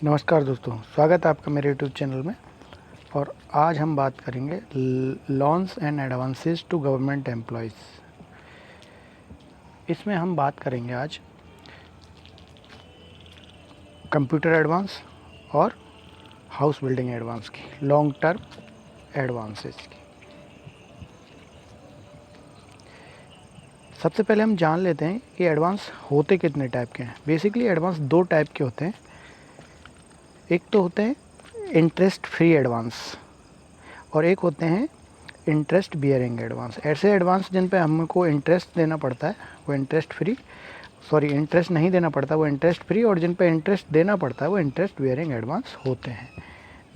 नमस्कार दोस्तों, स्वागत है आपका मेरे यूट्यूब चैनल में। और आज हम बात करेंगे loans and advances to government employees. इसमें हम बात करेंगे आज कंप्यूटर एडवांस और हाउस बिल्डिंग एडवांस की, लॉन्ग टर्म एडवांसेस की। सबसे पहले हम जान लेते हैं कि एडवांस होते कितने टाइप के हैं। बेसिकली एडवांस दो टाइप के होते हैं। एक तो होते हैं इंटरेस्ट फ्री एडवांस और एक होते हैं इंटरेस्ट बियरिंग एडवांस। ऐसे एडवांस जिन पे हमको इंटरेस्ट देना पड़ता है वो इंटरेस्ट नहीं देना पड़ता, वो इंटरेस्ट फ्री, और जिन पे इंटरेस्ट देना पड़ता है वो इंटरेस्ट बियरिंग एडवांस होते हैं।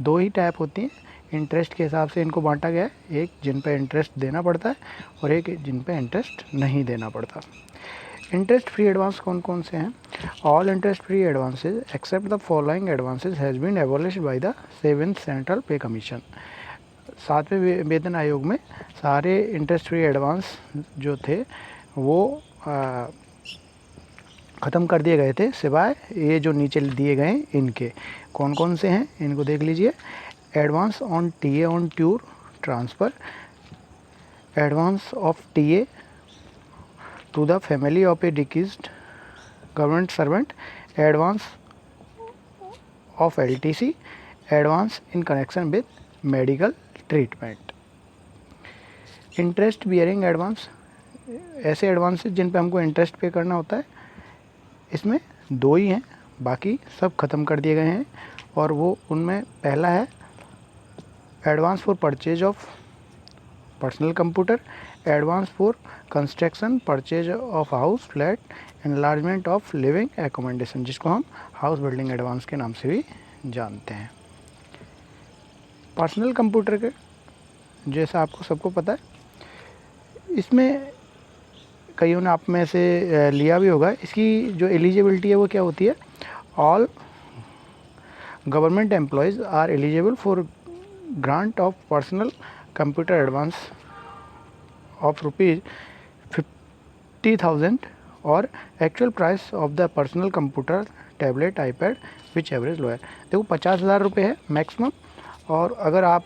दो ही टाइप होती हैं। इंटरेस्ट के हिसाब से इनको बांटा गया है, एक जिन पे इंटरेस्ट देना पड़ता है और एक जिन पे इंटरेस्ट नहीं देना पड़ता। इंटरेस्ट फ्री एडवांस कौन कौन से हैं? All interest free advances except the following advances has been abolished by the 7th central pay commission. 7वें वेतन आयोग में सारे इंटरेस्ट फ्री एडवांस जो थे वो ख़त्म कर दिए गए थे, सिवाय ये जो नीचे दिए गए हैं इनके। कौन कौन से हैं इनको देख लीजिए। Advance on TA on tour transfer, advance of TA to the family of a deceased government servant, advance of LTC, advance in connection with medical treatment. Interest bearing advance ऐसे एडवांसेस जिन पे हमको इंटरेस्ट पे करना होता है। इसमें दो ही हैं, बाकी सब ख़त्म कर दिए गए हैं। और वो उनमें पहला है advance for purchase of personal computer, advance for construction purchase of house flat, enlargement of living accommodation, जिसको हम हाउस बिल्डिंग एडवांस के नाम से भी जानते हैं। पर्सनल कंप्यूटर के जैसा आपको सबको पता है, इसमें कईयों ने आप में से लिया भी होगा। इसकी जो एलिजिबिलिटी है वो क्या होती है? All government employees are eligible for grant of personal computer advance of ₹50,000 or actual price of the personal computer tablet iPad which average lower. देखो 50,000 रुपये है मैक्सिमम, और अगर आप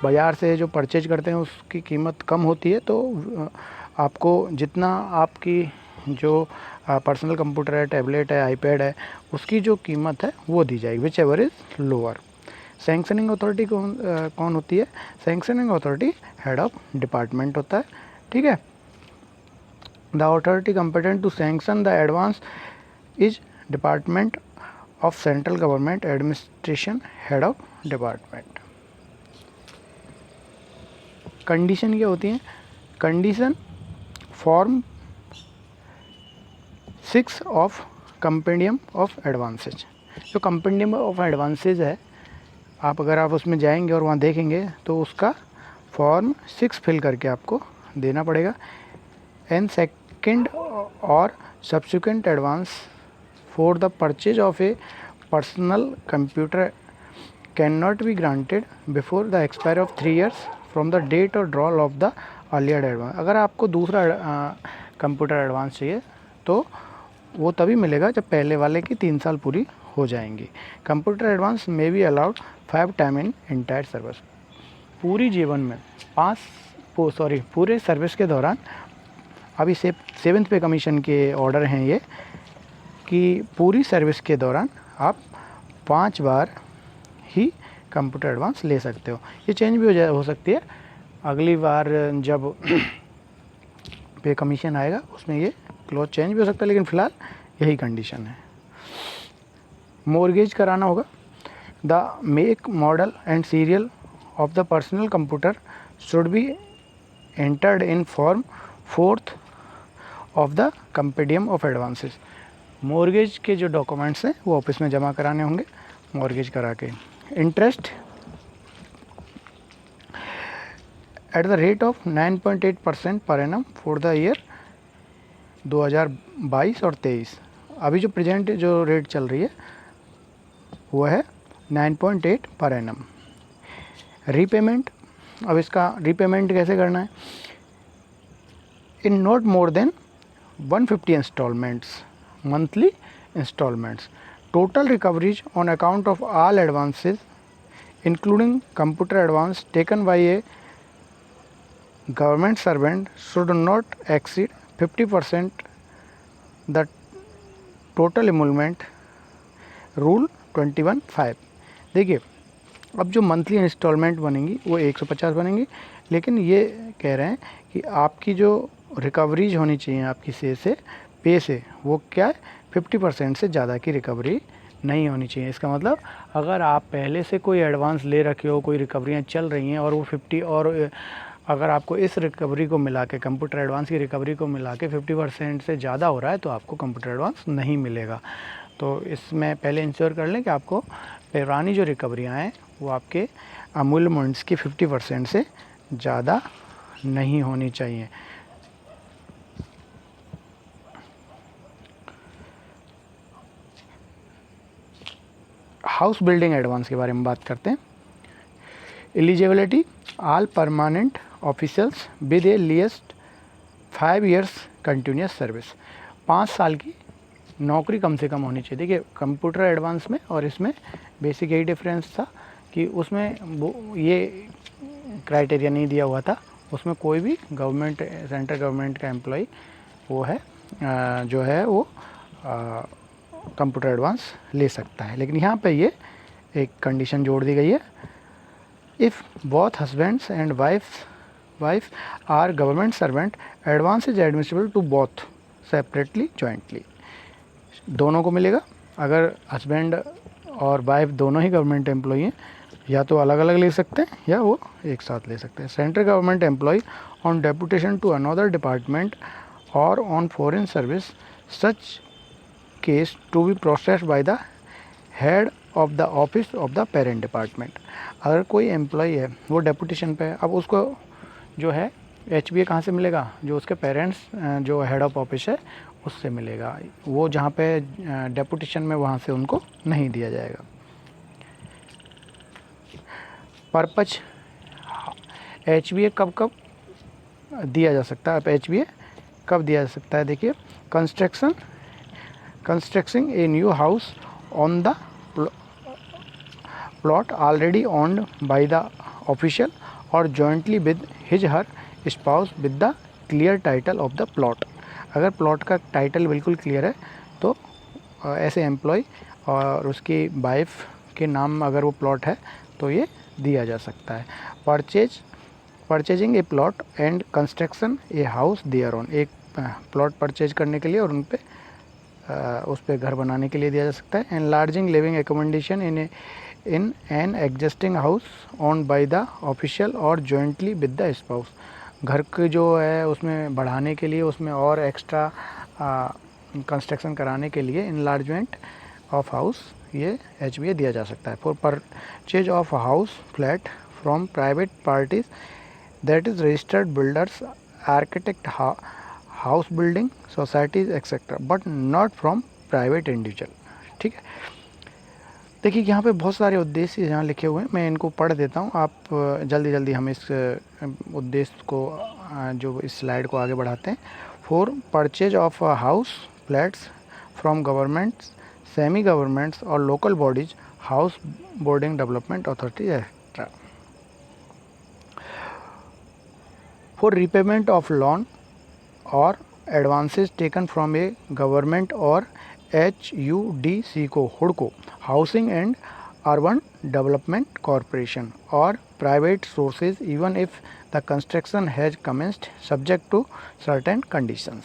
बाज़ार से जो परचेज करते हैं उसकी कीमत कम होती है तो आपको जितना आपकी जो पर्सनल कंप्यूटर है, टैबलेट है, आईपैड है, उसकी जो कीमत है वो दी जाएगी, which ever is lower. Sanctioning authority कौन होती है? Sanctioning authority head of department होता है, ठीक है। The authority competent to sanction the advance is department of central government administration, head of department. Condition क्या होती है? Condition form 6 of compendium of advances. जो कंपेंडियम ऑफ एडवांसेज है, अगर आप उसमें जाएंगे और वहाँ देखेंगे तो उसका फॉर्म 6 फिल करके आपको देना पड़ेगा। एंड सेकेंड और subsequent advance for the purchase of a personal computer can not be granted before the expire of 3 years from the date और drawal of the earlier advance. अगर आपको दूसरा कंप्यूटर एडवांस चाहिए तो वो तभी मिलेगा जब पहले वाले की 3 साल पूरी हो जाएंगी। Computer advance may be allowed 5 time in entire service. पूरी जीवन में पूरे सर्विस के दौरान, अभी 7th पे कमीशन के ऑर्डर हैं ये, कि पूरी सर्विस के दौरान आप 5 बार ही कंप्यूटर एडवांस ले सकते हो। ये चेंज भी हो सकती है अगली बार जब पे कमीशन आएगा, उसमें ये क्लॉज चेंज भी हो सकता है, लेकिन फ़िलहाल यही कंडीशन है। मॉर्गेज कराना होगा। The make, model and serial of the personal computer should be entered in form 4th of the compendium of advances. Mortgage के जो डॉक्यूमेंट्स हैं वो ऑफिस में जमा कराने होंगे, मॉर्गेज करा के। Interest at the rate of 9.8% per annum for the year 2022 और 23। अभी जो प्रेजेंट जो रेट चल रही है वो है 9.8 पर एनम। रीपेमेंट, अब इसका रीपेमेंट कैसे करना है? In not more than 150 installments, monthly installments. total recoveries on account of all advances including computer advance taken by a government servant should not exceed 50% the total emolument rule 21(5). देखिए अब जो monthly instalment बनेंगी वो 150 बनेंगी, लेकिन ये कह रहे हैं कि आपकी जो रिकवरीज होनी चाहिए आपकी से पे से वो क्या है 50% से ज़्यादा की रिकवरी नहीं होनी चाहिए। इसका मतलब अगर आप पहले से कोई एडवांस ले रखे हो, कोई रिकवरियाँ चल रही हैं और वो 50 और अगर आपको इस रिकवरी को मिला के कंप्यूटर एडवांस की रिकवरी को मिला के 50% से ज़्यादा हो रहा है तो आपको कंप्यूटर एडवांस नहीं मिलेगा। तो इसमें पहले इंश्योर कर लें कि आपको पुरानी जो रिकवरियाँ हैं वो आपके अमूल्यमोंट्स की 50% से ज़्यादा नहीं होनी चाहिए। हाउस बिल्डिंग एडवांस के बारे में बात करते हैं। Eligibility all permanent officials with A least 5 years continuous service, 5 साल की नौकरी कम से कम होनी चाहिए। देखिए कंप्यूटर एडवांस में और इसमें बेसिक यही डिफरेंस था कि उसमें वो ये क्राइटेरिया नहीं दिया हुआ था, उसमें कोई भी गवर्नमेंट सेंट्रल गवर्नमेंट का एम्प्लॉय वो है जो है वो कंप्यूटर एडवांस ले सकता है। लेकिन यहाँ पे ये एक कंडीशन जोड़ दी गई है, if both husbands and wife are government servant advance is admissible to both separately jointly. दोनों को मिलेगा, अगर हस्बैंड और वाइफ दोनों ही गवर्नमेंट एम्प्लॉई हैं या तो अलग अलग ले सकते हैं या वो एक साथ ले सकते हैं। Central government employee on deputation to another department or on foreign service such case to be processed by the head of the office of the parent department. अगर कोई एम्प्लॉय है वो डेपुटेशन पे है, अब उसको जो है HBA कहाँ से मिलेगा, जो उसके पेरेंट्स जो हेड ऑफ ऑफिस है उससे मिलेगा, वो जहाँ पे डेपुटेशन में वहाँ से उनको नहीं दिया जाएगा। पर्पज HBA कब कब दिया जा सकता है, अब HBA कब दिया जा सकता है, देखिए constructing a new house on the plot already owned by the official or jointly with his her spouse with the clear title of the plot. अगर प्लॉट का टाइटल बिल्कुल क्लियर है तो ऐसे एम्प्लॉय और उसकी वाइफ के नाम अगर वो प्लॉट है तो ये दिया जा सकता है। Purchasing a plot and construction a house there on, एक प्लॉट परचेज करने के लिए और उन पे उस पर घर बनाने के लिए दिया जा सकता है। Enlarging living accommodation in an existing house owned by the official or jointly with the spouse, घर के जो है उसमें बढ़ाने के लिए उसमें और एक्स्ट्रा कंस्ट्रक्शन कराने के लिए इनलार्जमेंट ऑफ हाउस ये HBA दिया जा सकता है। For purchase of house flat from private parties that is registered builders architect house building societies etcetera but not from private individual. ठीक है, देखिए यहाँ पे बहुत सारे उद्देश्य यहाँ लिखे हुए हैं, मैं इनको पढ़ देता हूँ, आप जल्दी हम इस उद्देश्य को जो इस स्लाइड को आगे बढ़ाते हैं। For purchase of house flats from governments, semi governments or local bodies, house boarding development authority etcetera. For repayment of loan or advances taken from a government or HUDC को हुडको, housing and urban development corporation or private sources even if the construction has commenced subject to certain conditions.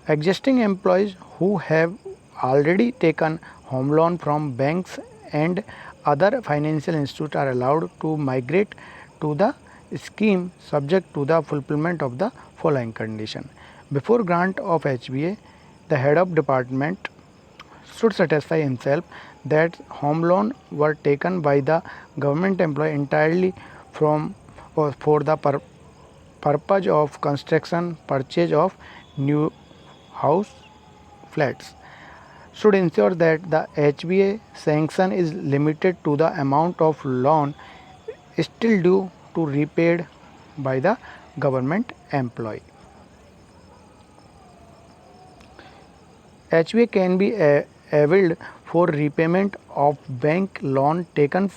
Existing employees who have already taken home loan from banks and other financial institutes are allowed to migrate to the scheme subject to the fulfillment of the following condition. Before grant of HBA, the head of department should satisfy himself that home loan were taken by the government employee entirely from or for the purpose of construction, purchase of new house flats, should ensure that the HBA sanction is limited to the amount of loan still due to repaid by the government employee. HBA can be availed for repayment of bank loan taken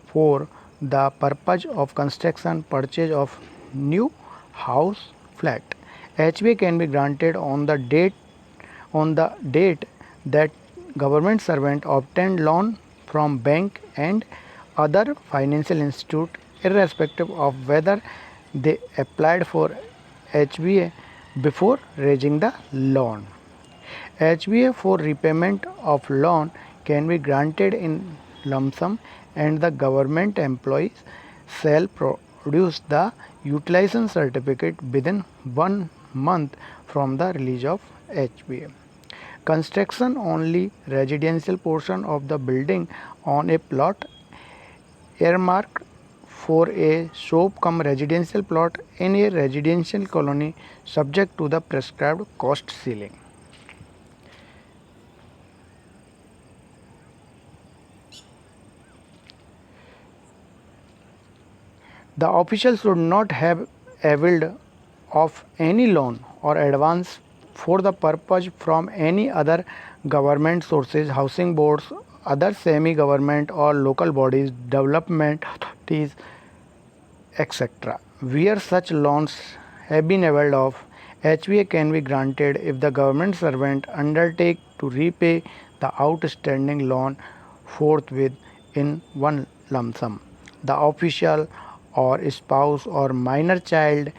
for the purpose of construction purchase of new house flat. HBA can be granted on the date that government servant obtained loan from bank and other financial institute, irrespective of whether they applied for HBA before raising the loan. HBA for repayment of loan can be granted in lump sum, and the government employees shall produce the utilization certificate within 1 month from the release of HBA. Construction only residential portion of the building on a plot earmarked for a shop cum residential plot in a residential colony subject to the prescribed cost ceiling. The official should not have availed of any loan or advance for the purpose from any other government sources, housing boards, other semi-government or local bodies, development authorities, etc. Where such loans have been availed of, HBA can be granted if the government servant undertake to repay the outstanding loan forthwith in one lump sum. The official or spouse or minor child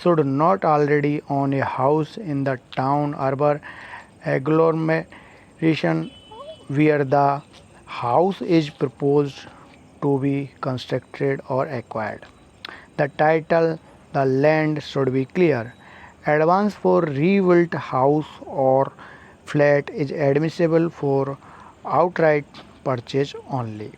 should not already own a house in the town, urban agglomeration where the house is proposed to be constructed or acquired. The title, the land should be clear. Advance for rebuilt house or flat is admissible for outright purchase only.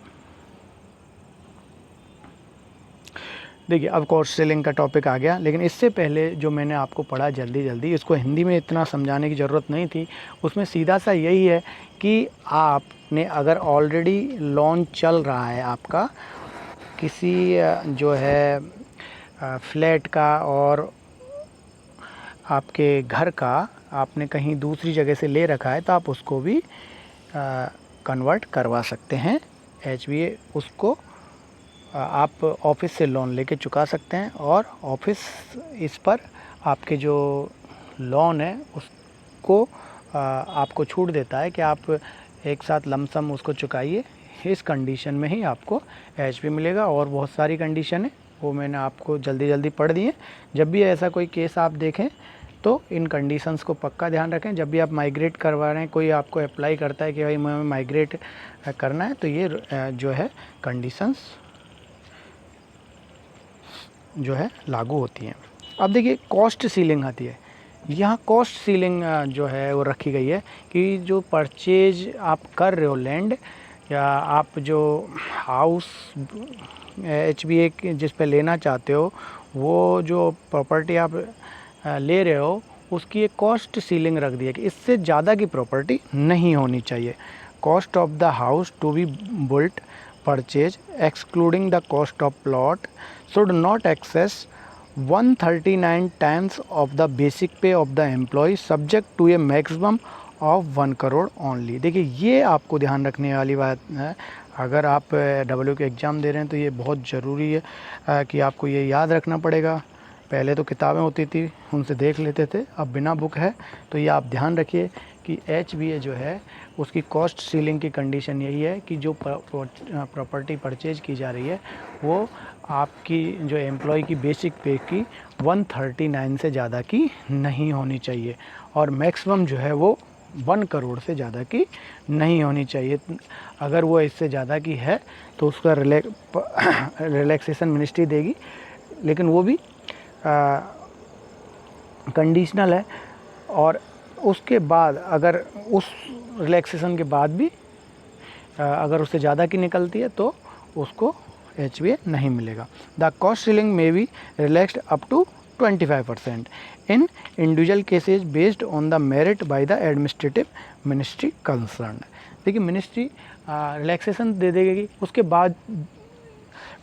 देखिए अब cost selling का topic आ गया, लेकिन इससे पहले जो मैंने आपको पढ़ा जल्दी इसको हिंदी में इतना समझाने की ज़रूरत नहीं थी। उसमें सीधा सा यही है कि आपने अगर ऑलरेडी लोन चल रहा है आपका किसी जो है फ्लैट का और आपके घर का, आपने कहीं दूसरी जगह से ले रखा है तो आप उसको भी कन्वर्ट करवा सकते हैं HBA। उसको आप ऑफिस से लोन लेके चुका सकते हैं और ऑफिस इस पर आपके जो लोन है उसको आपको छूट देता है कि आप एक साथ लमसम उसको चुकाइए। इस कंडीशन में ही आपको HBA मिलेगा और बहुत सारी कंडीशन है वो मैंने आपको जल्दी पढ़ दी है। जब भी ऐसा कोई केस आप देखें तो इन कंडीशंस को पक्का ध्यान रखें। जब भी आप माइग्रेट करवा रहे हैं, कोई आपको अप्लाई करता है कि भाई मैं माइग्रेट करना है, तो ये जो है कंडीशंस जो है लागू होती हैं। अब देखिए कॉस्ट सीलिंग आती है। यहाँ कॉस्ट सीलिंग जो है वो रखी गई है कि जो परचेज आप कर रहे हो लैंड या आप जो हाउस HBA जिस पे लेना चाहते हो, वो जो प्रॉपर्टी आप ले रहे हो उसकी एक कॉस्ट सीलिंग रख दी है कि इससे ज़्यादा की प्रॉपर्टी नहीं होनी चाहिए। Cost of the house to be built purchase excluding the cost of plot should not excess 139 times of the basic pay of the employee subject to a maximum of 1 crore only। देखिए ये आपको ध्यान रखने वाली बात है। अगर आप W के एग्ज़ाम दे रहे हैं तो ये बहुत ज़रूरी है कि आपको ये याद रखना पड़ेगा। पहले तो किताबें होती थी उनसे देख लेते थे, अब बिना बुक है। तो ये आप ध्यान रखिए कि HBA जो है उसकी कॉस्ट सीलिंग की कंडीशन यही है कि जो प्रॉपर्टी परचेज की जा रही है वो आपकी जो एम्प्लॉय की बेसिक पे की 139 से ज़्यादा की नहीं होनी चाहिए और मैक्सिमम जो है वो 1 करोड़ से ज़्यादा की नहीं होनी चाहिए। अगर वो इससे ज़्यादा की है तो उसका रिलैक्सेशन मिनिस्ट्री देगी, लेकिन वो भी कंडीशनल है। और उसके बाद अगर उस रिलैक्सेशन के बाद भी अगर उससे ज़्यादा की निकलती है तो उसको HBA नहीं मिलेगा। The cost ceiling may be relaxed up to 25% in individual cases based on the merit by the administrative ministry concern. देखिए मिनिस्ट्री रिलैक्सेशन दे देगी, उसके बाद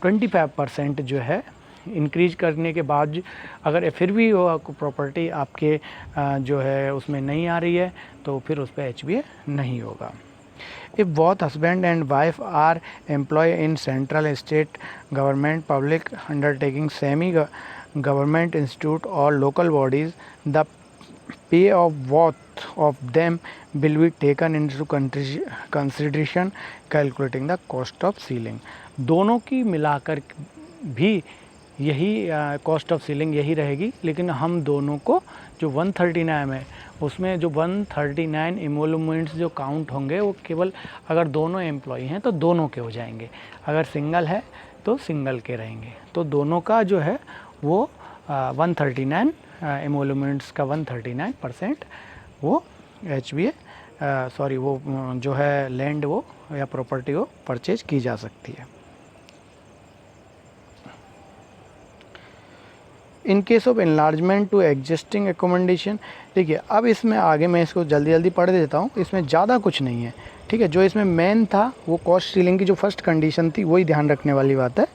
25% जो है इंक्रीज करने के बाद अगर फिर भी वो प्रॉपर्टी आपके जो है उसमें नहीं आ रही है तो फिर उस पर HBA नहीं होगा। If both husband and wife are employed in central, state government, public undertaking, semi-government institute or local bodies, the pay of both of them will be taken into consideration calculating the cost of ceiling। दोनों की मिलाकर भी यही cost of ceiling यही रहेगी, लेकिन हम दोनों को जो 139 है उसमें जो 139 एमोलूमेंट्स जो काउंट होंगे वो केवल अगर दोनों एम्प्लॉई हैं तो दोनों के हो जाएंगे, अगर सिंगल है तो सिंगल के रहेंगे। तो दोनों का जो है वो 139 एमोलूमेंट्स का 139% वो HBA वो जो है लैंड वो या प्रॉपर्टी वो परचेज की जा सकती है। In case of enlargement to existing accommodation, देखिए अब इसमें आगे मैं इसको जल्दी जल्दी पढ़ देता हूँ, इसमें ज़्यादा कुछ नहीं है, ठीक है। जो इसमें मेन था वो कॉस्ट सीलिंग की जो फर्स्ट कंडीशन थी वही ध्यान रखने वाली बात है।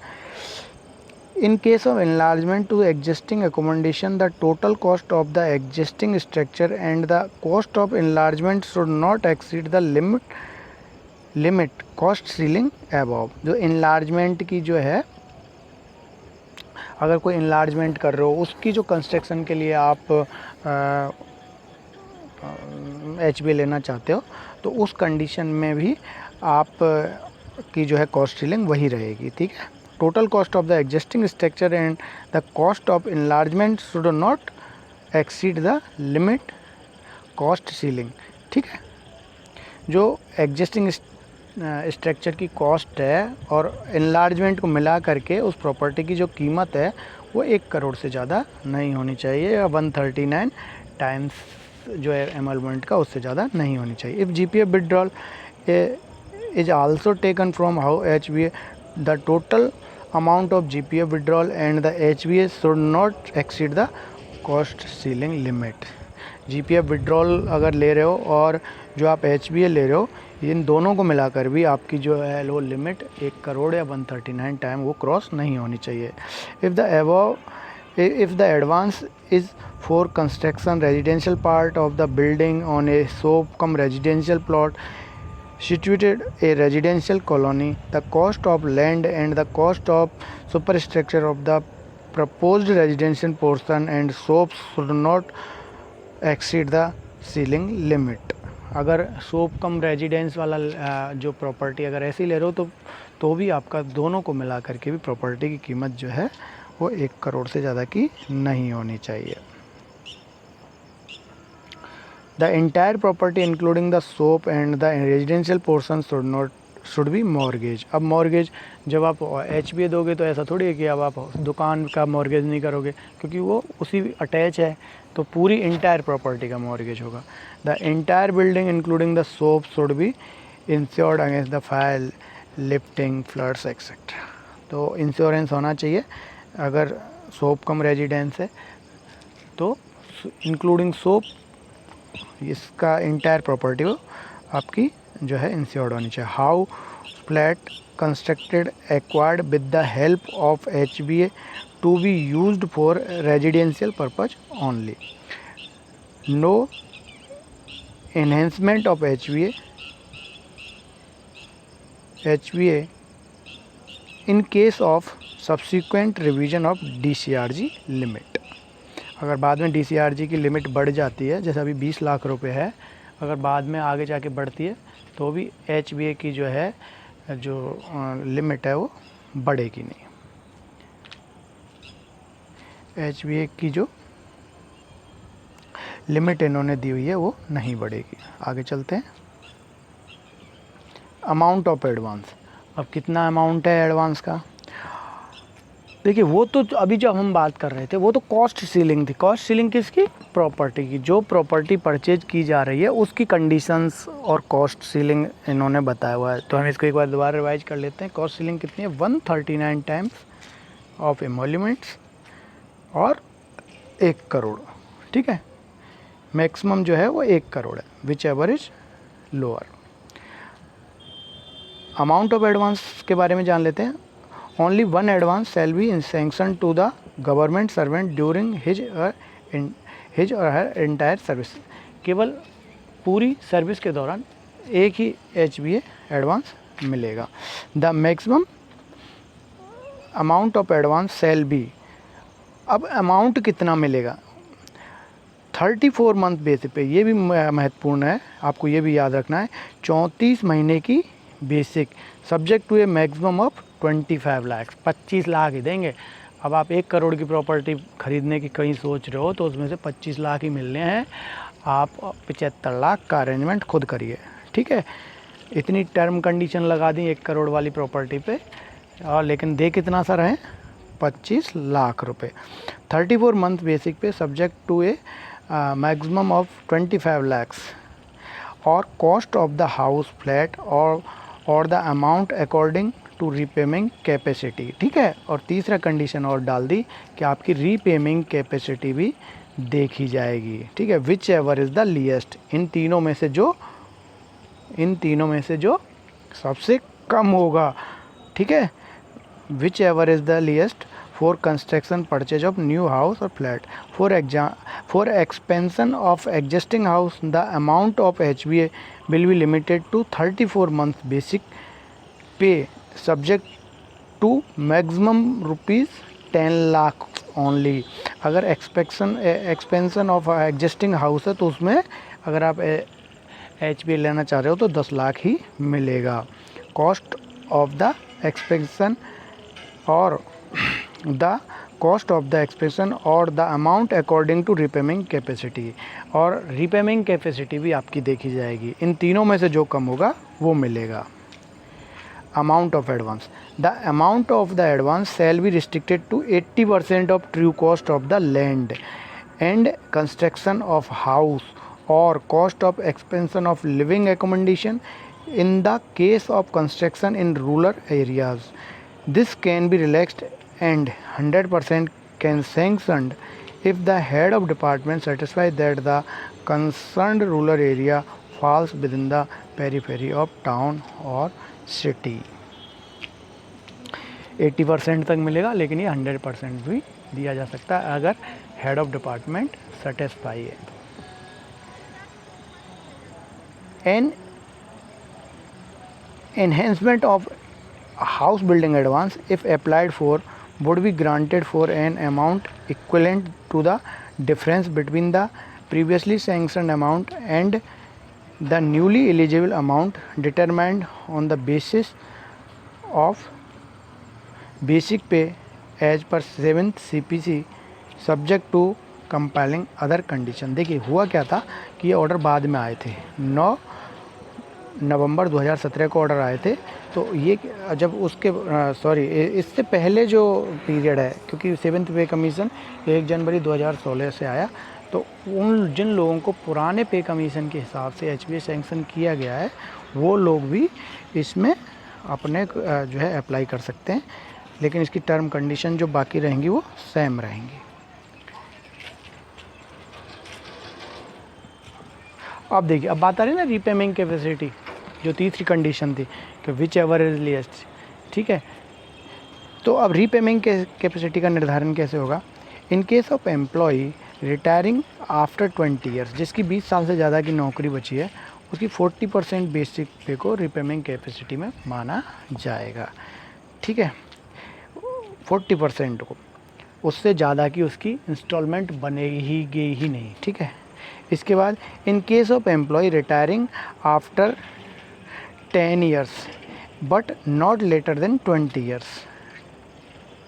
In case of enlargement to existing accommodation the total cost of the existing structure and the cost of enlargement should not exceed the limit cost ceiling above. जो इनलार्जमेंट की जो है, अगर कोई इनलार्जमेंट कर रहे हो उसकी जो कंस्ट्रक्शन के लिए आप HBA लेना चाहते हो तो उस कंडीशन में भी आप की जो है कॉस्ट सीलिंग वही रहेगी, ठीक है। Total cost of the existing structure and the cost of enlargement should not exceed the limit cost ceiling, ठीक है। जो एग्जिस्टिंग स्ट्रक्चर की कॉस्ट है और इनलार्जमेंट को मिला करके उस प्रॉपर्टी की जो कीमत है वो 1 करोड़ से ज़्यादा नहीं होनी चाहिए, या 139 टाइम्स जो है एमोलमेंट का उससे ज़्यादा नहीं होनी चाहिए। If GPA withdrawal is also taken from how HBA, the total amount of GPA withdrawal and the HBA should not exceed the cost ceiling limit. GPA withdrawal अगर ले रहे हो और जो आप HBA ले रहे हो, इन दोनों को मिलाकर भी आपकी जो है लो लिमिट 1 करोड़ या 139 टाइम वो क्रॉस नहीं होनी चाहिए। If the advance is for construction residential part of the building on a soap come residential plot situated a residential colony, the cost of land and the cost of superstructure of the proposed residential portion and slopes should not exceed the ceiling limit। अगर soap कम residence वाला जो property अगर ऐसी ले रहे हो तो भी आपका दोनों को मिला करके भी प्रॉपर्टी की कीमत जो है वो 1 करोड़ से ज़्यादा की नहीं होनी चाहिए। The entire property including the SOP and the residential portion should be mortgage। अब mortgage जब आप HBA दोगे तो ऐसा थोड़ी है कि अब आप दुकान का mortgage नहीं करोगे, क्योंकि वो उसी अटैच है, तो पूरी entire property का mortgage होगा। The entire building including the SOP should be insured against the fire, lifting, floods etc। तो इंश्योरेंस होना चाहिए। अगर SOP कम रेजिडेंस है तो इंक्लूडिंग SOP इसका इंटायर प्रॉपर्टी वो आपकी जो है इंश्योर्ड होनी चाहिए। How flat constructed acquired with the help of HBA to be used for residential purpose only, no enhancement of HBA in case of subsequent revision of DCRG limit. अगर बाद में DCRG की लिमिट बढ़ जाती है, जैसे अभी 20 लाख रुपए है, अगर बाद में आगे जाके बढ़ती है तो भी HBA की जो है जो लिमिट है वो बढ़ेगी नहीं। HBA की जो लिमिट इन्होंने दी हुई है वो नहीं बढ़ेगी। आगे चलते हैं। अमाउंट ऑफ एडवांस, अब कितना अमाउंट है एडवांस का? देखिए वो तो अभी जो हम बात कर रहे थे वो तो कॉस्ट सीलिंग थी। कॉस्ट सीलिंग किसकी? प्रॉपर्टी की। जो प्रॉपर्टी परचेज की जा रही है उसकी कंडीशंस और कॉस्ट सीलिंग इन्होंने बताया हुआ है। तो हम इसको एक बार दोबारा रिवाइज कर लेते हैं। कॉस्ट सीलिंग कितनी है? 139 टाइम्स ऑफ एमोल्यूमेंट्स और 1 करोड़, ठीक है। मैक्सिमम जो है वो 1 करोड़ है, विच ever is lower. Amount of advance के बारे में जान लेते हैं। Only one advance shall be sanction to the government servant during his or her entire service. केवल पूरी सर्विस के दौरान एक ही HBA एडवांस मिलेगा। The maximum amount of advance shall B, अब अमाउंट कितना मिलेगा 34 मंथ बेसिस पे, ये भी महत्वपूर्ण है, आपको ये भी याद रखना है। 34 महीने की basic, subject to a maximum of 25 lakh, 25 lakh ही देंगे। अब आप 1 करोड़ की प्रॉपर्टी खरीदने की कहीं सोच रहे हो तो उसमें से 25 लाख ही मिलने हैं, आप 75 लाख का अरेंजमेंट खुद करिए, ठीक है। इतनी टर्म कंडीशन लगा दी 1 करोड़ वाली प्रॉपर्टी पे, और लेकिन दे कितना सा रहे 25 लाख रुपए। 34 month basic pay subject to a maximum of 25 lakhs or cost of the house flat or the amount according to repayment capacity, ठीक है। और तीसरा कंडीशन और डाल दी कि आपकी रीपेमेंट कैपेसिटी भी देखी जाएगी, ठीक है। Which ever is the least, इन तीनों में से जो सबसे कम होगा, ठीक है। Which ever is the least for construction purchase of new house or flat, for expansion of existing house the amount of HBA will be limited to 34 month basic pay subject to maximum ₹10 lakh only. अगर expansion of existing house है तो उसमें अगर आप HBA लेना चाह रहे हो तो 10 लाख ही मिलेगा। Cost of the expansion or the cost of the expansion or the amount according to repayment capacity, और रीपेमेंट कैपेसिटी भी आपकी देखी जाएगी। इन तीनों में से जो कम होगा वो मिलेगा। Amount of advance, the amount of the advance shall be restricted to 80% of true cost of the land and construction of house और cost of expansion of living accommodation in the case of construction in rural areas. This can be relaxed and 100% can sanctioned if the head of department satisfies that the concerned rural area falls within the periphery of town or city. 80% तक मिलेगा, लेकिन ये 100% भी दिया जा सकता है अगर हेड ऑफ डिपार्टमेंट सेटिस्फाई है। An enhancement of house building advance if applied for would be granted for an amount equivalent to the difference between the previously sanctioned amount and the newly eligible amount determined on the basis of basic pay as per 7th CPC subject to compelling other condition। देखिए हुआ क्या था कि ये order बाद में आए थे, 9 नवंबर 2017 को ऑर्डर आए थे। तो ये जब उसके इससे पहले जो पीरियड है, क्योंकि 7th पे कमीशन 1 जनवरी 2016 से आया, तो उन जिन लोगों को पुराने पे कमीशन के हिसाब से HBA सैंक्शन किया गया है वो लोग भी इसमें अपने जो है अप्लाई कर सकते हैं, लेकिन इसकी टर्म कंडीशन जो बाकी रहेंगी वो सेम रहेंगी। अब देखिए, अब बात आ रही है ना रीपेमेंट कैपेसिटी, जो तीसरी कंडीशन थी कि विच एवर इज लीस्ट, ठीक है। तो अब रीपेमेंट कैपेसिटी का निर्धारण कैसे होगा? इन case of employee retiring after 20 years, जिसकी 20 साल से ज़्यादा की नौकरी बची है, उसकी 40% बेसिक पे को रीपेमेंट कैपेसिटी में माना जाएगा, ठीक है। 40% को, उससे ज़्यादा की उसकी इंस्टॉलमेंट बनेगी ही नहीं, ठीक है। इसके बाद in case of employee retiring after 10 years but not later than 20 years,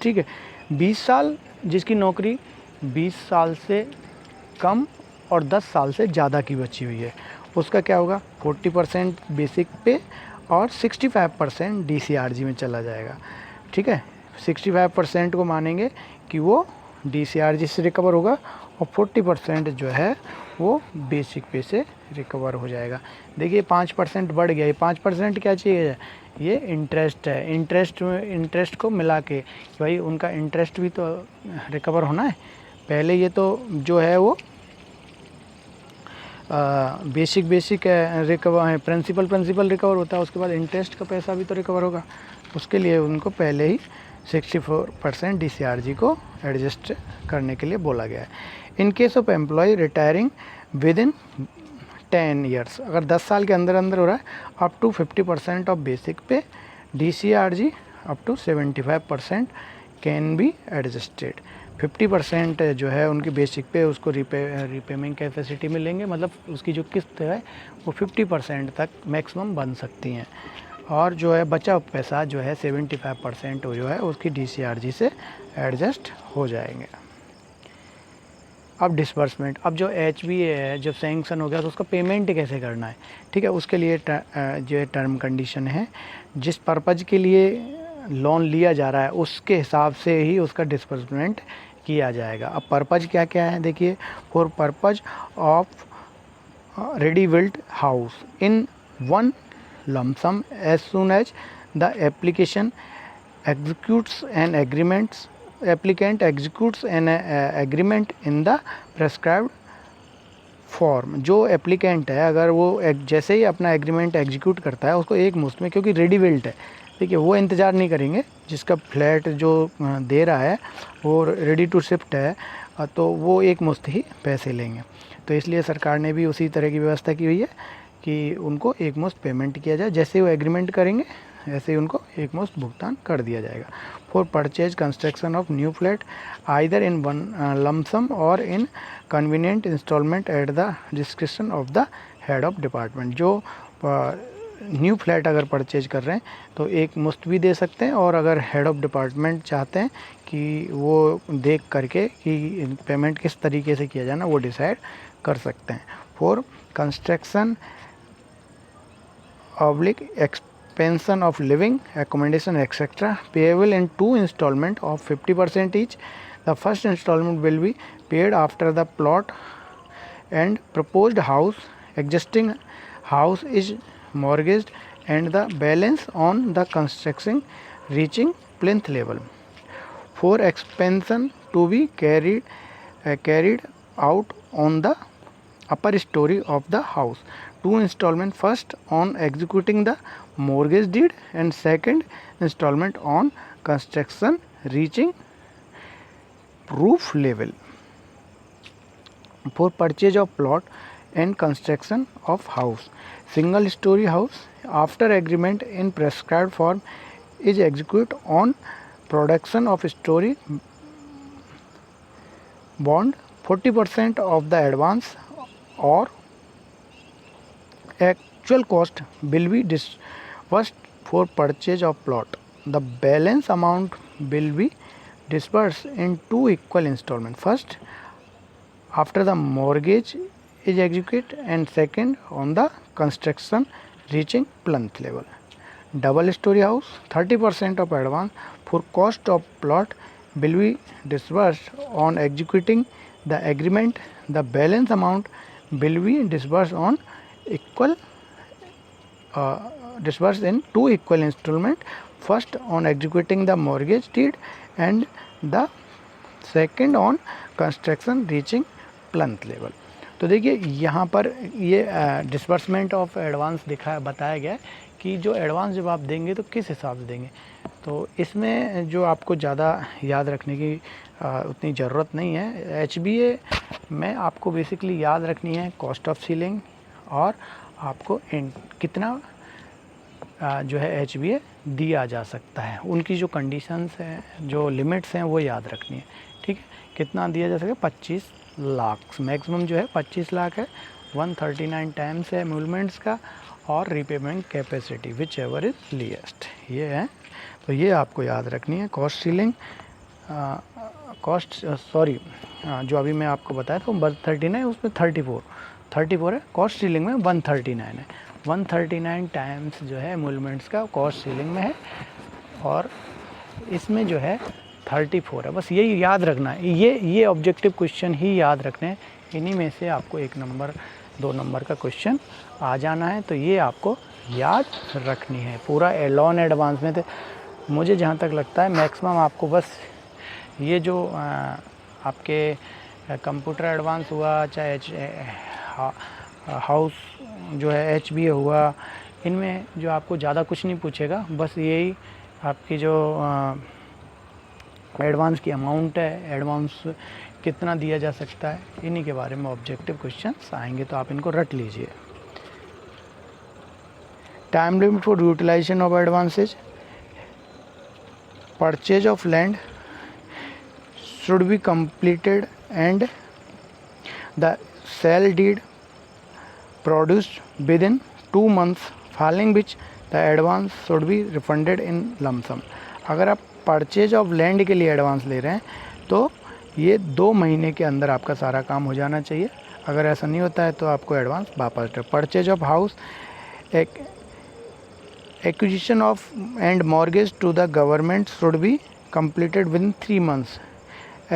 ठीक है। 20 साल जिसकी नौकरी 20 साल से कम और 10 साल से ज़्यादा की बची हुई है, उसका क्या होगा? 40% बेसिक पे और 65% DCRG में चला जाएगा, ठीक है। 65% को मानेंगे कि वो DCRG से रिकवर होगा और 40% जो है वो बेसिक पे से रिकवर हो जाएगा। देखिए 5% बढ़ गया, ये 5% क्या चाहिए? ये इंटरेस्ट है। इंटरेस्ट को मिला के भाई उनका इंटरेस्ट भी तो रिकवर होना है। पहले ये तो जो है वो बेसिक रिकवर है, प्रिंसिपल रिकवर होता है, उसके बाद इंटरेस्ट का पैसा भी तो रिकवर होगा। उसके लिए उनको पहले ही 64% DCRG को एडजस्ट करने के लिए बोला गया है। In case of employee retiring within 10 years, अगर 10 साल के अंदर अंदर हो रहा है, up to 50% of basic pay DCRG up to 75% can be adjusted. 50% जो है उनकी बेसिक पे उसको रीपेमेंट कैपेसिटी मिलेंगे, मतलब उसकी जो किस्त है वो 50% तक मैक्सिमम बन सकती हैं, और जो है बचा हुआ पैसा जो है 75% जो है उसकी DCRG से एडजस्ट हो जाएंगे। अब डिसबर्समेंट, अब जो HBA है जब सैंक्शन हो गया तो उसका पेमेंट कैसे करना है, ठीक है, उसके लिए जो टर्म कंडीशन है, जिस पर्पज़ के लिए लोन लिया जा रहा है उसके हिसाब से ही उसका डिसबर्समेंट किया जाएगा। अब पर्पज़ क्या क्या है देखिए, for purpose of ready built house in one lump sum as soon as the applicant executes an agreement in the prescribed form. जो एप्लीकेंट है अगर वो जैसे ही अपना एग्रीमेंट एग्जीक्यूट करता है उसको एक मुश्त में, क्योंकि रेडी बिल्ट है, देखिए वो इंतज़ार नहीं करेंगे, जिसका फ्लैट जो दे रहा है वो रेडी टू शिफ्ट है तो वो एक मुश्त ही पैसे लेंगे। तो इसलिए सरकार ने भी उसी तरह की व्यवस्था की हुई है कि उनको एक मुश्त पेमेंट किया जाए, जैसे वो एग्रीमेंट करेंगे ऐसे ही उनको एक मुश्त भुगतान कर दिया जाएगा। For purchase construction of new flat either in one lump sum और in convenient installment at the description of the head of department. जो न्यू फ्लैट अगर परचेज कर रहे हैं तो एक मुश्त भी दे सकते हैं, और अगर हेड ऑफ डिपार्टमेंट चाहते हैं कि वो देख करके कि पेमेंट किस तरीके से किया जाना वो डिसाइड कर सकते हैं। For construction oblique expansion of living, accommodation, etc. payable in 2 installment of 50% each. The first installment will be paid after the plot and proposed house, existing house is mortgaged, and the balance on the construction reaching plinth level. For expansion to be carried out on the upper story of the house, 2 installment, first on executing the mortgage deed and second installment on construction reaching roof level. For purchase of plot and construction of house, single story house, after agreement in prescribed form is executed on production of story bond, 40% of the advance or actual cost will be disbursed for purchase of plot. The balance amount will be disbursed in 2 equal installments. First after the mortgage is executed and second on the construction reaching plinth level. Double story house, 30% of advance for cost of plot will be disbursed on executing the agreement. The balance amount will be disbursed on disbursed in 2 equal installment, first on executing the mortgage deed and the second on construction reaching plinth level. तो देखिए यहाँ पर ये disbursement of advance बताया गया है कि जो एडवांस जब आप देंगे तो किस हिसाब से देंगे। तो इसमें जो आपको ज़्यादा याद रखने की उतनी ज़रूरत नहीं है। HBA में आपको बेसिकली याद रखनी है कॉस्ट ऑफ सीलिंग और आपको कितना जो है HBA दिया जा सकता है, उनकी जो कंडीशंस हैं, जो लिमिट्स हैं वो याद रखनी है। ठीक है, कितना दिया जा सके 25 लाख, मैक्सिमम जो है 25 लाख है, 139 टाइम्स है एमूलमेंट्स का, और repayment capacity which ever is least, ये है। तो ये आपको याद रखनी है। कॉस्ट सीलिंग जो अभी मैं आपको बताया था 139, उसमें 34 है, कॉस्ट सीलिंग में 139 है। 139 टाइम्स जो है एमूलमेंट्स का कॉस्ट सीलिंग में है, और इसमें जो है 34 है। बस यही याद रखना है, ये ऑब्जेक्टिव क्वेश्चन ही याद रखने हैं। इन्हीं में से आपको 1 नंबर 2 नंबर का क्वेश्चन आ जाना है, तो ये आपको याद रखनी है। पूरा लोन एडवांस में तो मुझे जहाँ तक लगता है मैक्सिमम आपको बस ये जो आपके कंप्यूटर एडवांस हुआ, चाहे हाउस जो है HBA हुआ, इनमें जो आपको ज़्यादा कुछ नहीं पूछेगा, बस यही आपकी जो एडवांस की अमाउंट है, एडवांस कितना दिया जा सकता है, इन्हीं के बारे में ऑब्जेक्टिव क्वेश्चंस आएंगे, तो आप इनको रट लीजिए। Time limit for utilization of advances, purchase of land should be completed and the sale deed produced within 2 months following which the advance should be refunded in lump sum। अगर आप purchase of land के लिए advance ले रहे हैं तो ये 2 महीने के अंदर आपका सारा काम हो जाना चाहिए। अगर ऐसा नहीं होता है तो आपको एडवांस वापस दे। Purchase of house, acquisition of and mortgage to the government should be completed within 3 months।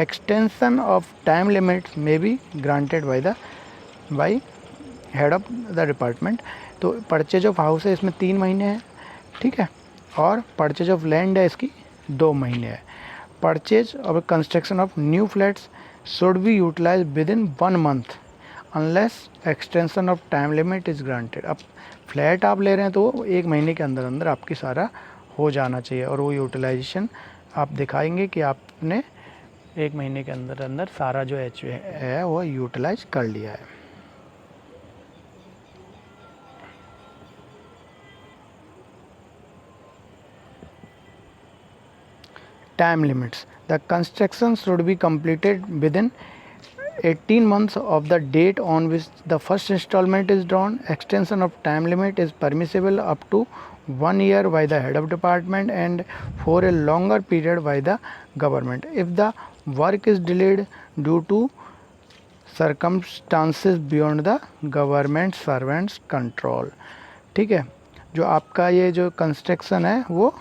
Extension of time limits may be granted by head of the department। तो परचेज ऑफ हाउस है, इसमें 3 महीने है, ठीक है, और परचेज ऑफ लैंड है, इसकी 2 महीने है। Purchase of construction of new flats should be utilize within 1 month unless extension of time limit is granted. अब फ्लैट आप ले रहे हैं तो वो 1 महीने के अंदर अंदर आपकी सारा हो जाना चाहिए, और वो यूटिलाइजेशन आप दिखाएंगे कि आपने 1 महीने के अंदर अंदर सारा जो एच है वो यूटिलाइज कर लिया है। Time limits, the construction should be completed with in 18 months of the date on which the first installment is drawn। Extension of time limit is permissible up to 1 year by the head of department and for a longer period by the government if the work is delayed due to circumstances beyond the government servants control। ठीक है, जो आपका ये जो construction है वो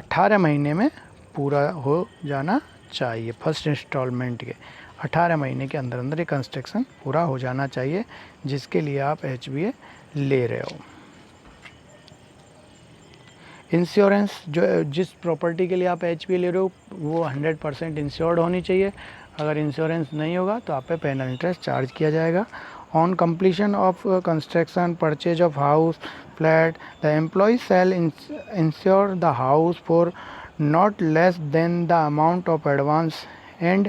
18 महीने में पूरा हो जाना चाहिए। फर्स्ट इंस्टॉलमेंट के 18 महीने के अंदर अंदर ये कंस्ट्रक्शन पूरा हो जाना चाहिए जिसके लिए आप HBA ले रहे हो। इंश्योरेंस, जो जिस प्रॉपर्टी के लिए आप HBA ले रहे हो वो 100% इंश्योर्ड होनी चाहिए। अगर इंश्योरेंस नहीं होगा तो आप पे पेनल इंटरेस्ट चार्ज किया जाएगा। On completion of construction, purchase of house, flat, the employee shall insure the house for not less than the amount of advance and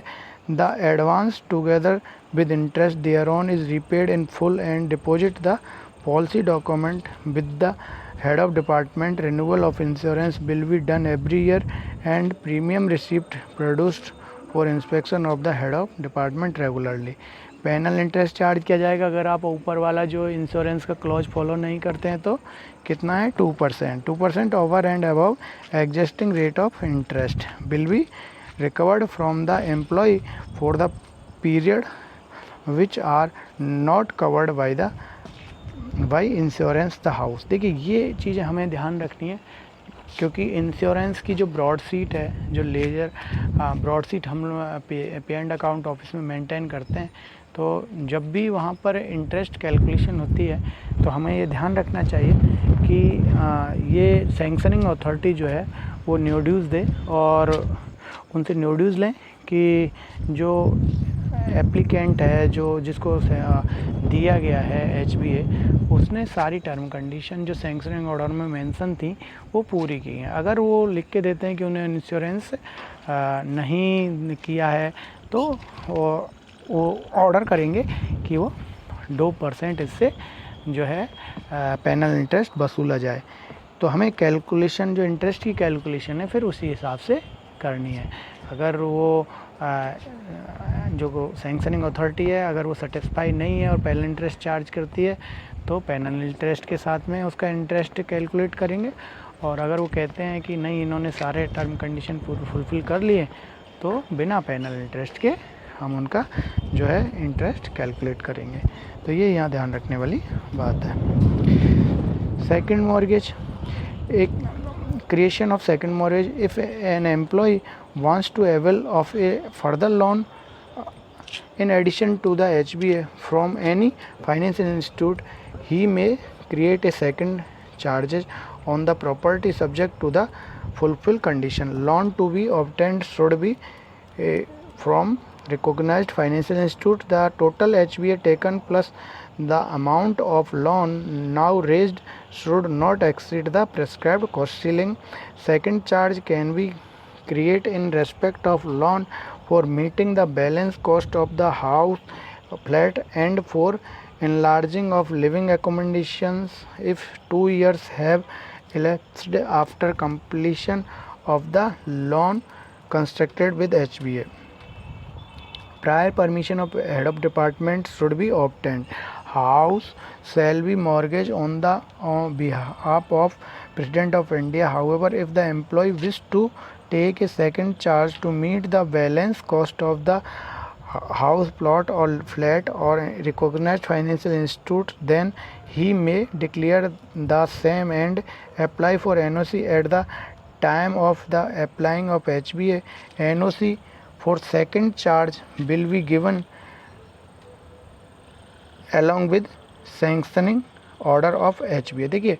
the advance together with interest thereon is repaid in full and deposit the policy document with the head of department। Renewal of insurance will be done every year and premium receipt produced for inspection of the head of department regularly। Panel interest charge किया जाएगा अगर आप ऊपर वाला जो insurance का clause follow नहीं करते हैं तो कितना है 2%। 2% over and above existing rate of interest will be recovered from the employee for the period which are not covered by insurance the house. देखिए ये चीज़ें हमें ध्यान रखनी है क्योंकि इंश्योरेंस की जो ब्रॉड शीट है, जो लेजर ब्रॉड शीट हम पे एंड अकाउंट ऑफिस में मेंटेन करते हैं, तो जब भी वहाँ पर इंटरेस्ट कैलकुलेशन होती है तो हमें ये ध्यान रखना चाहिए कि ये सैंक्शनिंग अथॉरिटी जो है वो न्यू ड्यूज़ दे और उनसे न्यू ड्यूज़ लें कि जो एप्लीकेंट है, जो जिसको दिया गया है HBA, उसने सारी टर्म कंडीशन जो सैंक्शनिंग ऑर्डर में मेंशन थी वो पूरी की हैं। अगर वो लिख के देते हैं कि उन्हें इंश्योरेंस नहीं किया है तो वो ऑर्डर करेंगे कि वो 2% इससे जो है पैनल इंटरेस्ट वसूला जाए। तो हमें कैलकुलेशन, जो इंटरेस्ट की कैलकुलेशन है, फिर उसी हिसाब से करनी है। अगर वो जो सैंक्शनिंग अथॉरिटी है अगर वो सेटिस्फाई नहीं है और पैनल इंटरेस्ट चार्ज करती है तो पैनल इंटरेस्ट के साथ में उसका इंटरेस्ट कैलकुलेट करेंगे, और अगर वो कहते हैं कि नहीं इन्होंने सारे टर्म कंडीशन फुलफ़िल कर लिए तो बिना पैनल इंटरेस्ट के हम उनका जो है इंटरेस्ट कैलकुलेट करेंगे। तो ये यहाँ ध्यान रखने वाली बात है। सेकंड मॉर्गेज, एक creation of second mortgage, if an employee wants to avail of a further loan in addition to the HBA from any financial institute, he may create a second charges on the property subject to the fulfilled condition। Loan to be obtained should be from recognized financial institute। The total HBA taken plus the amount of loan now raised should not exceed the prescribed cost ceiling। Second charge can be create in respect of loan for meeting the balance cost of the house flat and for enlarging of living accommodations if 2 years have elapsed after completion of the loan constructed with HBA. Prior permission of head of department should be obtained. House shall be mortgaged on the behalf of President of India. However, if the employee wish to take a second charge to meet the balance cost of the house plot or flat or recognized financial institute, then he may declare the same and apply for NOC at the time of the applying of HBA. NOC for second charge will be given along with sanctioning order of HBA। देखिए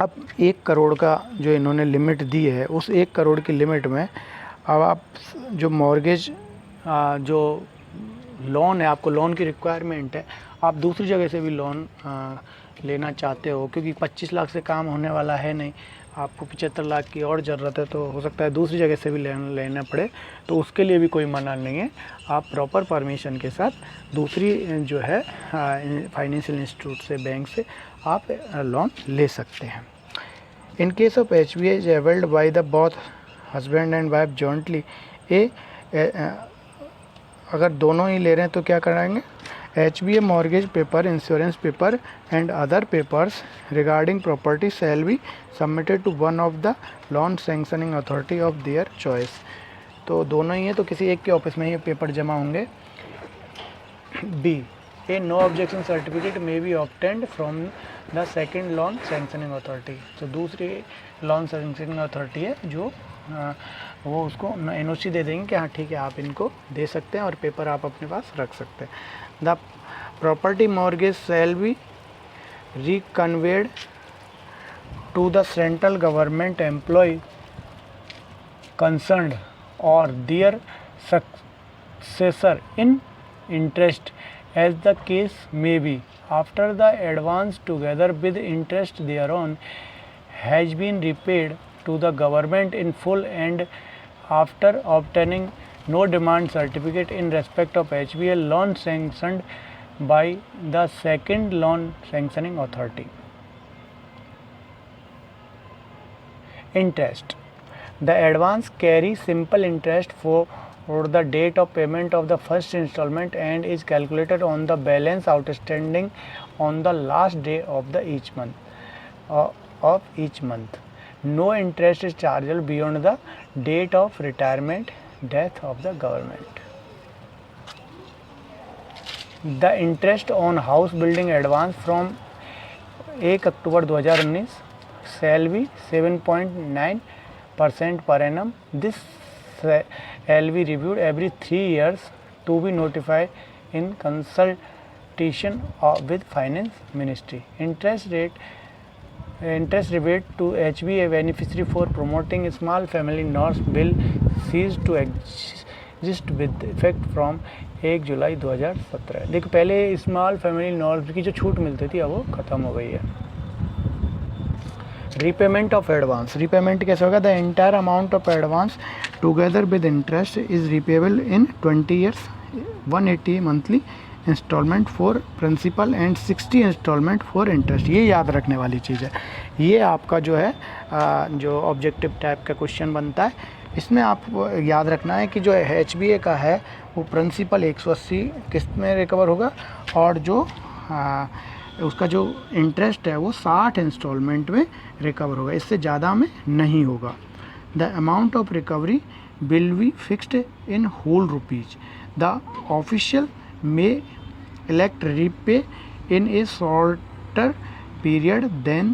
अब 1 करोड़ का जो इन्होंने limit दी है, उस 1 करोड़ की limit में अब आप जो मॉर्गेज जो लोन है, आपको लोन की रिक्वायरमेंट है, आप दूसरी जगह से भी लोन लेना चाहते हो, क्योंकि 25 लाख से काम होने वाला है नहीं, आपको 75 लाख की और ज़रूरत है, तो हो सकता है दूसरी जगह से भी लेना पड़े, तो उसके लिए भी कोई मना नहीं है। आप प्रॉपर परमिशन के साथ दूसरी जो है फाइनेंशियल इंस्टीट्यूट से, बैंक से आप लोन ले सकते हैं। इन case of HBA is availed by the both husband and wife jointly, अगर दोनों ही ले रहे हैं तो क्या कराएंगे, HBA mortgage paper, insurance paper and other papers regarding property shall be submitted to one of the loan sanctioning authority of their choice। तो दोनों ही हैं तो किसी एक के ऑफिस में ये पेपर जमा होंगे। B, a no objection certificate may be obtained from the second loan sanctioning authority। तो दूसरी loan sanctioning authority है जो वो उसको NOC दे देंगे कि हाँ ठीक है, आप इनको दे सकते हैं और पेपर आप अपने पास रख सकते हैं। The property mortgage shall be reconveyed to the central government employ concerned और their successor in interest as the case may be after the advance together with interest thereon has been repaid to the government in full and after obtaining no demand certificate in respect of HBA loan sanctioned by the second loan sanctioning authority। Interest, the advance carries simple interest for the date of payment of the first installment and is calculated on the balance outstanding on the last day of the each month। No interest is chargeable beyond the date of retirement, death of the government। The interest on house building advance from 1 October 2019 shall be 7.9% per annum। This shall be reviewed every 3 years to be notified in consultation with Finance Ministry। Interest rebate to HBA beneficiary for promoting small family norms bill cease to exist with effect from 1 जुलाई 2017। देखो पहले small family norms की जो छूट मिलती थी अब वो ख़त्म हो गई है। रीपेमेंट ऑफ एडवांस, रीपेमेंट कैसे होगा, the entire amount of advance together with interest is repayable in 20 years 180 monthly installment for principal and 60 installment for interest. ये याद रखने वाली चीज़ है। ये आपका जो है जो ऑब्जेक्टिव टाइप का क्वेश्चन बनता है, इसमें आप याद रखना है कि जो HBA का है वो प्रिंसिपल 180 किस्त में रिकवर होगा और जो उसका जो इंटरेस्ट है वो 60 इंस्टॉलमेंट में रिकवर होगा, इससे ज़्यादा में नहीं होगा। The amount of recovery will be fixed in whole rupees. The official may elect repay in a shorter period than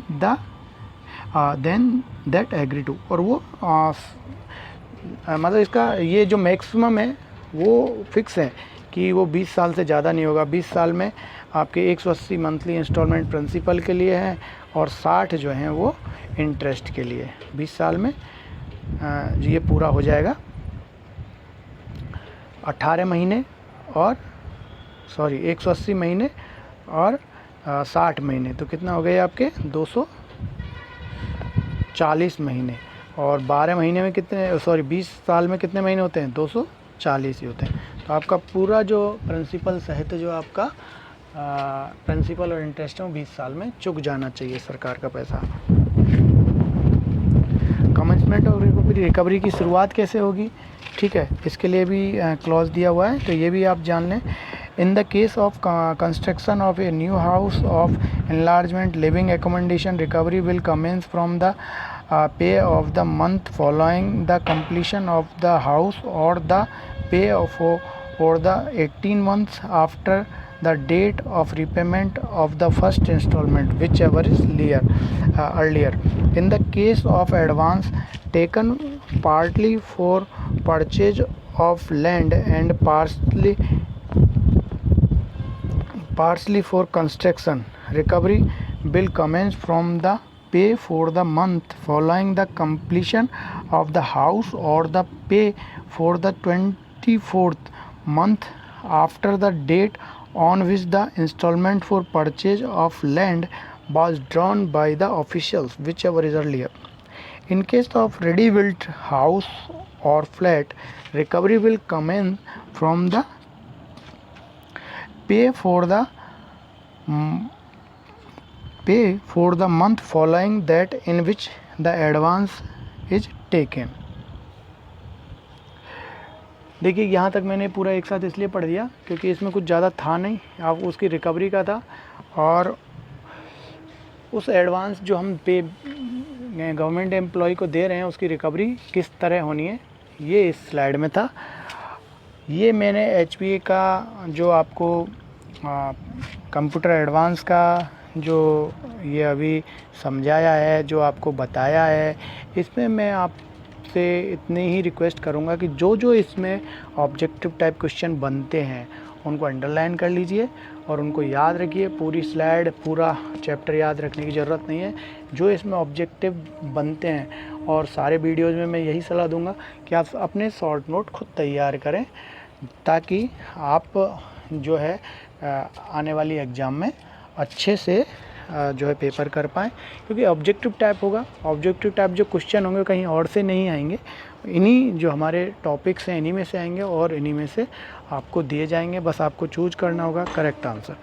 that agree to। और वो मतलब इसका ये जो मैक्सिमम है वो फिक्स है कि वो 20 साल से ज़्यादा नहीं होगा। 20 साल में आपके 180 मंथली इंस्टॉलमेंट प्रिंसिपल के लिए हैं और 60 जो हैं वो इंटरेस्ट के लिए। 20 साल में ये पूरा हो जाएगा। 18 महीने और 180 महीने और 60 महीने, तो कितना हो गए आपके 240 महीने। और 12 महीने में कितने, सॉरी 20 साल में कितने महीने होते हैं, 240 ही होते हैं। तो आपका पूरा जो प्रिंसिपल सहित जो आपका प्रिंसिपल और इंटरेस्ट है वो 20 साल में चुक जाना चाहिए सरकार का पैसा। कमेंसमेंट और रिकवरी की शुरुआत कैसे होगी, ठीक है, इसके लिए भी क्लॉज दिया हुआ है, तो ये भी आप जान लें। In the case of construction of A new house of enlargement living accommodation, recovery will commence from the pay of the month following the completion of the house or the pay for the 18 months after the date of repayment of the first installment, whichever is earlier. In the case of advance taken partly for purchase of land and partially for construction, recovery will commence from the pay for the month following the completion of the house or the pay for the 24th month after the date on which the installment for purchase of land was drawn by the officials, whichever is earlier. In case of ready-built house or flat, recovery will commence from the pay for the month following that in which the advance is taken. देखिए यहाँ तक मैंने पूरा एक साथ इसलिए पढ़ दिया क्योंकि इसमें कुछ ज़्यादा था नहीं, आप उसकी रिकवरी का था और उस एडवांस जो हम पे गवर्नमेंट एम्प्लॉय को दे रहे हैं उसकी रिकवरी किस तरह होनी है, ये इस स्लाइड में था। ये मैंने HPA का जो आपको कंप्यूटर एडवांस का जो ये अभी समझाया है, जो आपको बताया है, इसमें मैं आपसे इतनी ही रिक्वेस्ट करूँगा कि जो जो इसमें ऑब्जेक्टिव टाइप क्वेश्चन बनते हैं उनको अंडरलाइन कर लीजिए और उनको याद रखिए। पूरी स्लाइड पूरा चैप्टर याद रखने की ज़रूरत नहीं है, जो इसमें ऑब्जेक्टिव बनते हैं और सारे वीडियोज़ में मैं यही सलाह दूंगा कि आप अपने शॉर्ट नोट खुद तैयार करें ताकि आप जो है आने वाली एग्ज़ाम में अच्छे से जो है पेपर कर पाएँ, क्योंकि ऑब्जेक्टिव टाइप होगा। ऑब्जेक्टिव टाइप जो क्वेश्चन होंगे कहीं और से नहीं आएंगे, इन्हीं जो हमारे टॉपिक्स हैं इन्हीं में से आएंगे और इन्हीं में से आपको दिए जाएंगे। बस आपको चूज करना होगा करेक्ट आंसर।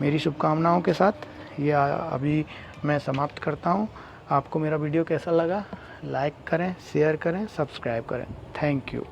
मेरी शुभकामनाओं के साथ ये अभी मैं समाप्त करता हूँ। आपको मेरा वीडियो कैसा लगा, लाइक करें, शेयर करें, सब्सक्राइब करें। Thank you.